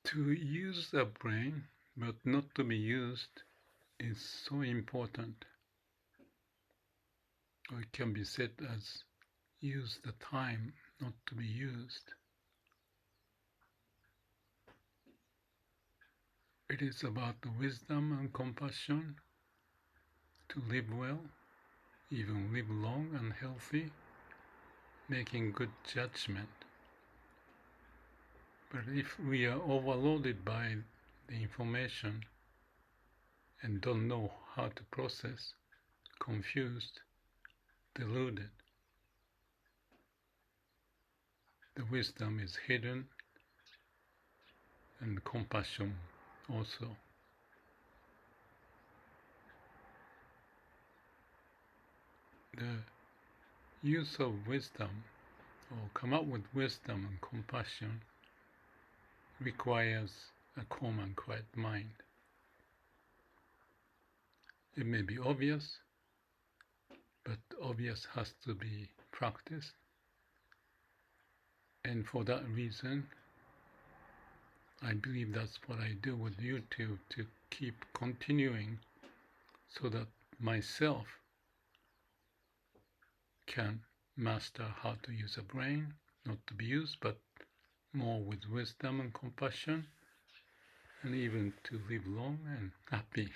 To use the brain but not to be used is so important. Or it can be said as use the time not to be used. It is about the wisdom and compassion to live well, even live long and healthy, making good judgment. But if we are overloaded by the information and don't know how to process, confused, deluded, the wisdom is hidden and compassion also. The use of wisdom or come up with wisdom and compassion requires a calm and quiet mind. It may be obvious, but obvious has to be practiced. And for that reason, I believe that's what I do with YouTube, to keep continuing so that myself can master how to use a brain, not to be used, but more with wisdom and compassion, and even to live long and happy,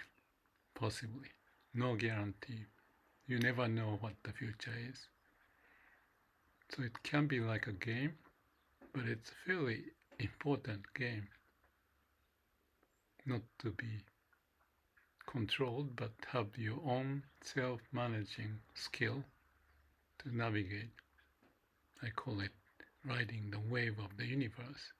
possibly. No guarantee. You never know what the future is. So it can be like a game, but it's a fairly important game. Not to be controlled, but have your own self-managing skill to navigate. I call it riding the wave of the universe.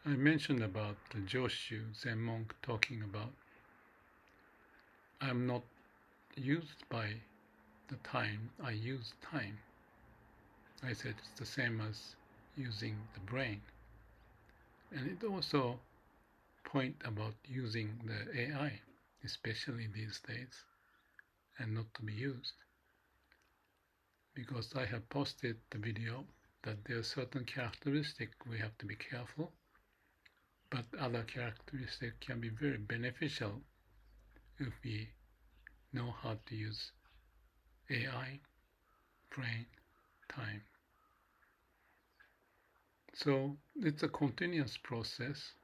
I mentioned about the Joshu Zen monk talking about I'm not used by the time, I use time. I said it's the same as using the brain. And it also point about using the AI, especially these days, and not to be used. Because I have posted the video that there are certain characteristics we have to be careful, but other characteristics can be very beneficial if we know how to use AI, brain, time. So it's a continuous process,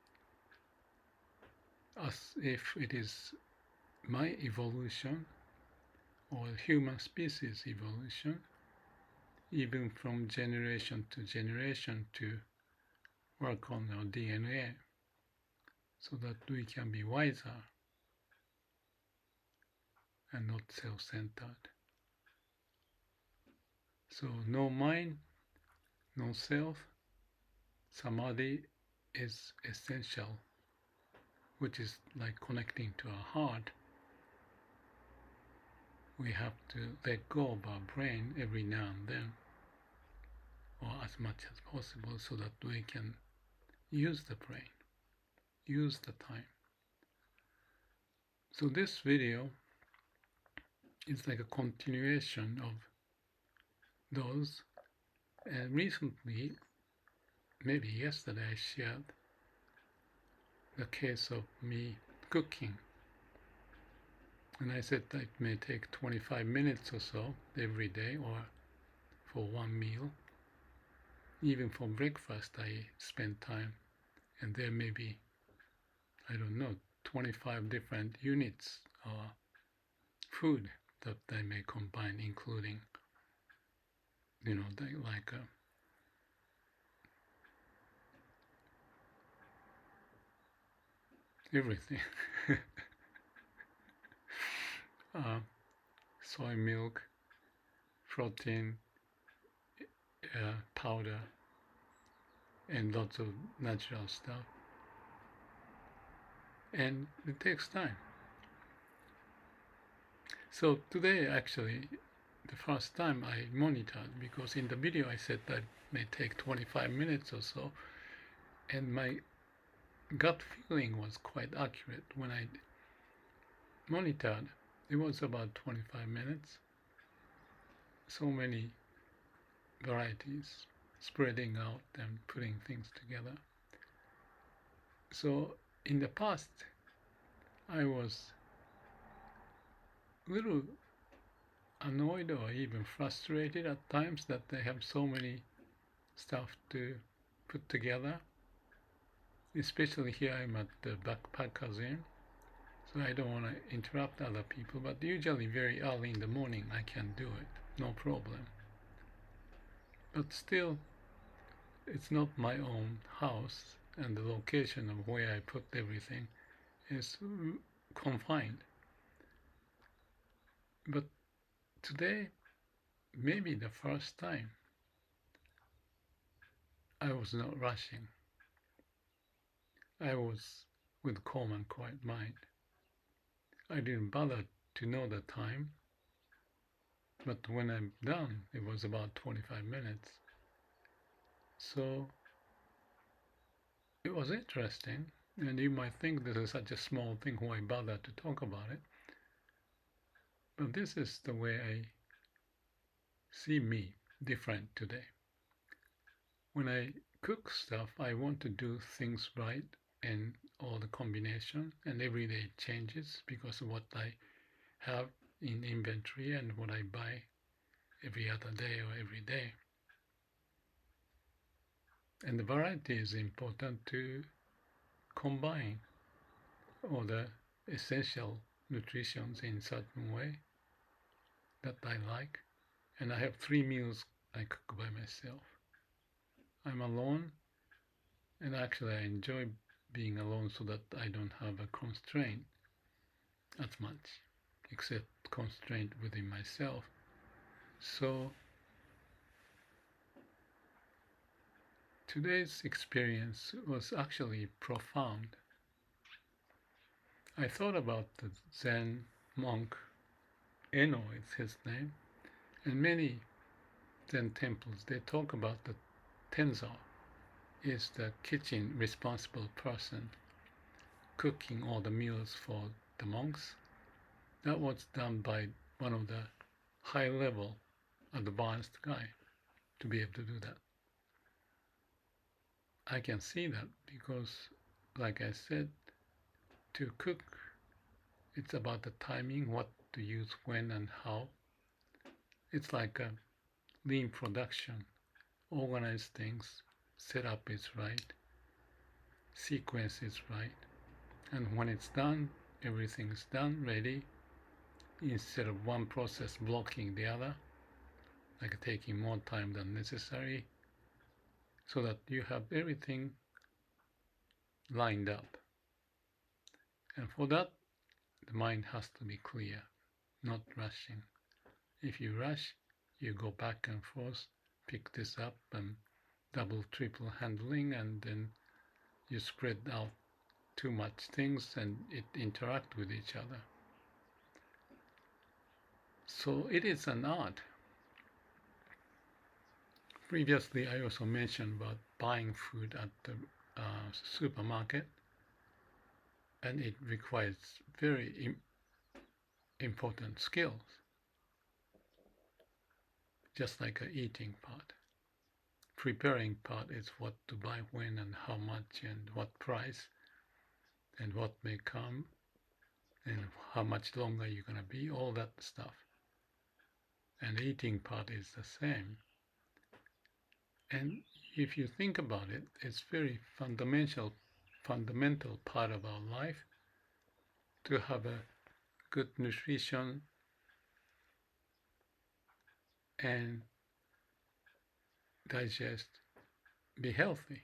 as if it is my evolution or human species evolution, even from generation to generation, to work on our DNA so that we can be wiser and not self-centered. So no mind, no self, samadhi is essential, which is like connecting to our heart. We have to let go of our brain every now and then, or as much as possible, so that we can use the brain, use the time. So this video is like a continuation of those. And recently, maybe yesterday, I shared the case of me cooking. And I said that it may take 25 minutes or so every day, or for one meal. Even for breakfast, I spend time. And there may be, I don't know, 25 different units or food that I may combine, including, like everything. Soy milk, protein, powder, and lots of natural stuff. And it takes time. So today, actually, the first time I monitored, because in the video I said that it may take 25 minutes or so, and my gut feeling was quite accurate. When I monitored, it was about 25 minutes. So many varieties. spreading out and putting things together. So in the past, I was a little annoyed or even frustrated at times that they have so many stuff to put together. Especially here I'm at the Backpackers Inn, so I don't want to interrupt other people, but usually very early in the morning I can do it, no problem. But still, it's not my own house, and the location of where I put everything is confined. But today, maybe the first time, I was not rushing. I was with calm and quiet mind. I didn't bother to know the time, but when I'm done, it was about 25 minutes. So it was interesting, and you might think this is such a small thing, why bother to talk about it? But this is the way I see me different today. When I cook stuff, I want to do things right and all the combination, and every day it changes because of what I have in inventory and what I buy every other day or every day. And the variety is important to combine all the essential nutritions in certain way that I like. And I have 3 meals I cook by myself. I'm alone, and actually I enjoy being alone so that I don't have a constraint as much, except constraint within myself. So today's experience was actually profound. I thought about the Zen monk, Eno is his name, and many Zen temples, they talk about the Tenzo is the kitchen responsible person cooking all the meals for the monks. That was done by one of the high level advanced guy to be able to do that. I can see that because, like I said, to cook, it's about the timing, what to use when and how. It's like a lean production. Organize things, setup is right, sequence is right, and when it's done, everything's done, ready, instead of one process blocking the other, like taking more time than necessary, so that you have everything lined up. And for that, the mind has to be clear, not rushing. If you rush, you go back and forth, pick this up and double, triple handling, and then you spread out too much things and it interact with each other. So it is an art. Previously, I also mentioned about buying food at the supermarket, and it requires very important skills, just like an eating part. Preparing part is what to buy when and how much and what price and what may come and how much longer you're going to be, all that stuff. And the eating part is the same. And if you think about it, it's very fundamental part of our life to have a good nutrition and digest, be healthy,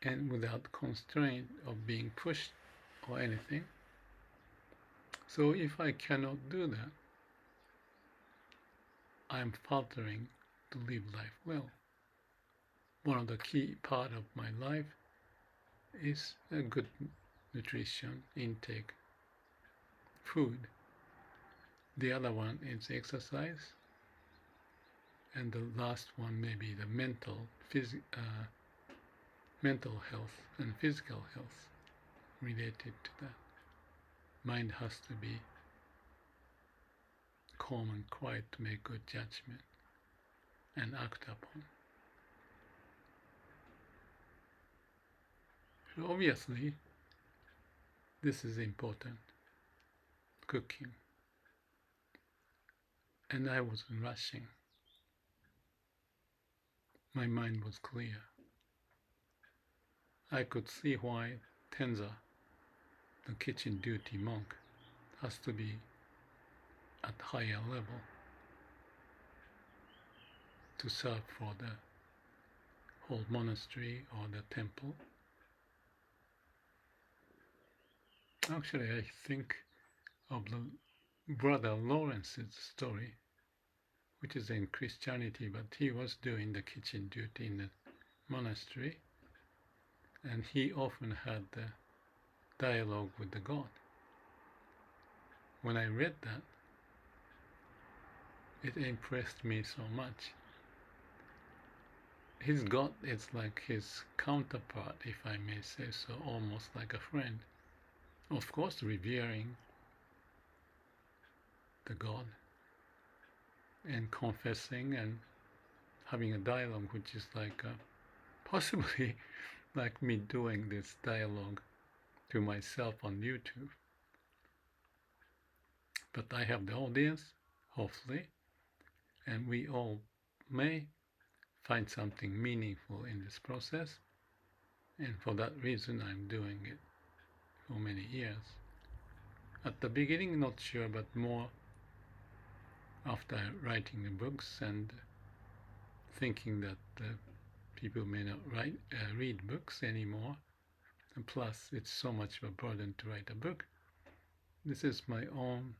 and without constraint of being pushed or anything. So if I cannot do that, I'm faltering to live life well. One of the key part of my life is a good nutrition intake, food. The other one is exercise, and the last one may be the mental health and physical health related to that. Mind has to be calm and quiet to make good judgment and act upon. So obviously, this is important, cooking. And I wasn't rushing. My mind was clear. I could see why Tenzo, the kitchen duty monk, has to be at higher level to serve for the whole monastery or the temple. Actually, I think of the brother Lawrence's story, which is in Christianity, but he was doing the kitchen duty in the monastery, and he often had the dialogue with the God. When I read that, it impressed me so much. His God is like his counterpart, if I may say so, almost like a friend. Of course, revering the God and confessing and having a dialogue, which is like possibly like me doing this dialogue to myself on YouTube. But I have the audience, hopefully, and we all may find something meaningful in this process, and for that reason I'm doing it for many years. At the beginning, not sure, but more after writing the books and thinking that people may not read books anymore, and plus it's so much of a burden to write a book. This is my own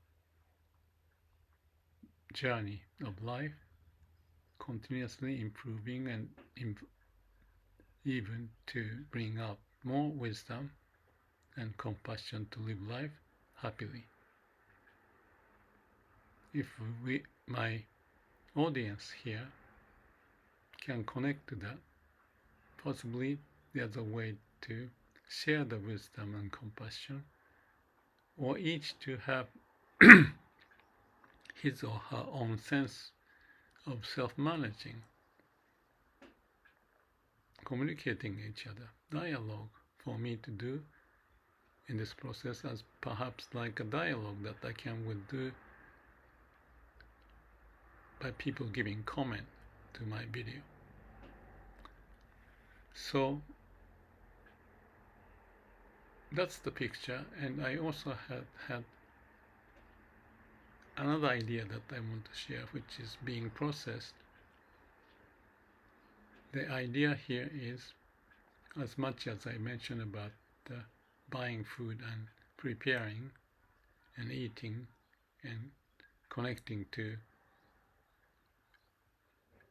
journey of life, continuously improving and even to bring up more wisdom and compassion to live life happily. If my audience here can connect to that, possibly there's a way to share the wisdom and compassion, or each to have his or her own sense of self-managing, communicating each other, dialogue for me to do in this process as perhaps like a dialogue that I can do by people giving comment to my video. So that's the picture, and I also had another idea that I want to share, which is being processed. The idea here is, as much as I mentioned about buying food and preparing and eating and connecting to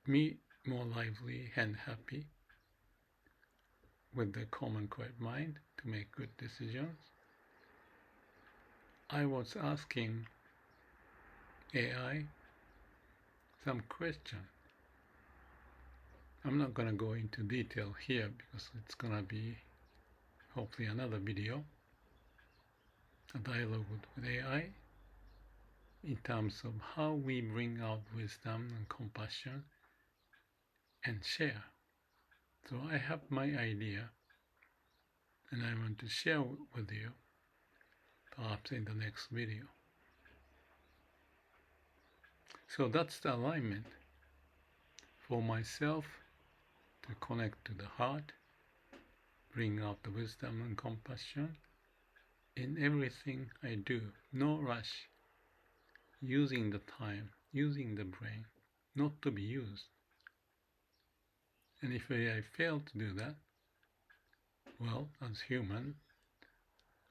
me more lively and happy with the common quiet mind to make good decisions, I was asking AI some question. I'm not going to go into detail here because it's going to be hopefully another video, a dialogue with AI in terms of how we bring out wisdom and compassion and share. So I have my idea and I want to share with you, perhaps in the next video. So that's the alignment for myself to connect to the heart, bring out the wisdom and compassion in everything I do. No rush, using the time, using the brain, not to be used. And if I fail to do that, well, as human,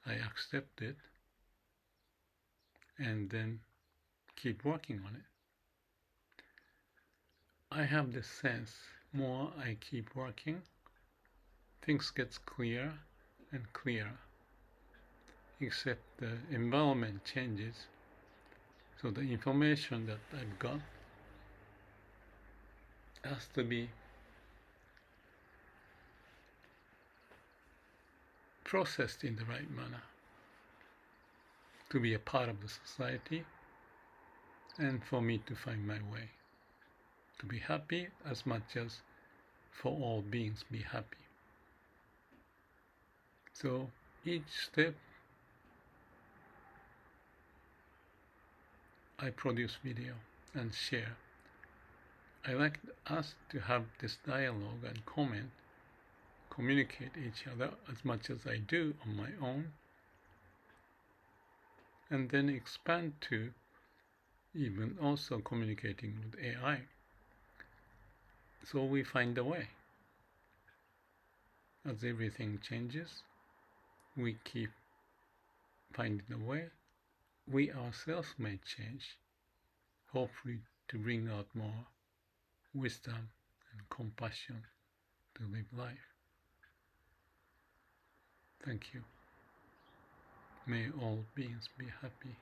I accept it and then keep working on it. I have this sense, more I keep working, things get clearer and clearer, except the environment changes. So the information that I've got has to be processed in the right manner to be a part of the society and for me to find my way, to be happy as much as for all beings be happy. So each step I produce video and share. I like us to have this dialogue and communicate each other as much as I do on my own, and then expand to even also communicating with AI. So we find a way. As everything changes, we keep finding a way. We ourselves may change, hopefully to bring out more wisdom and compassion to live life. Thank you. May all beings be happy.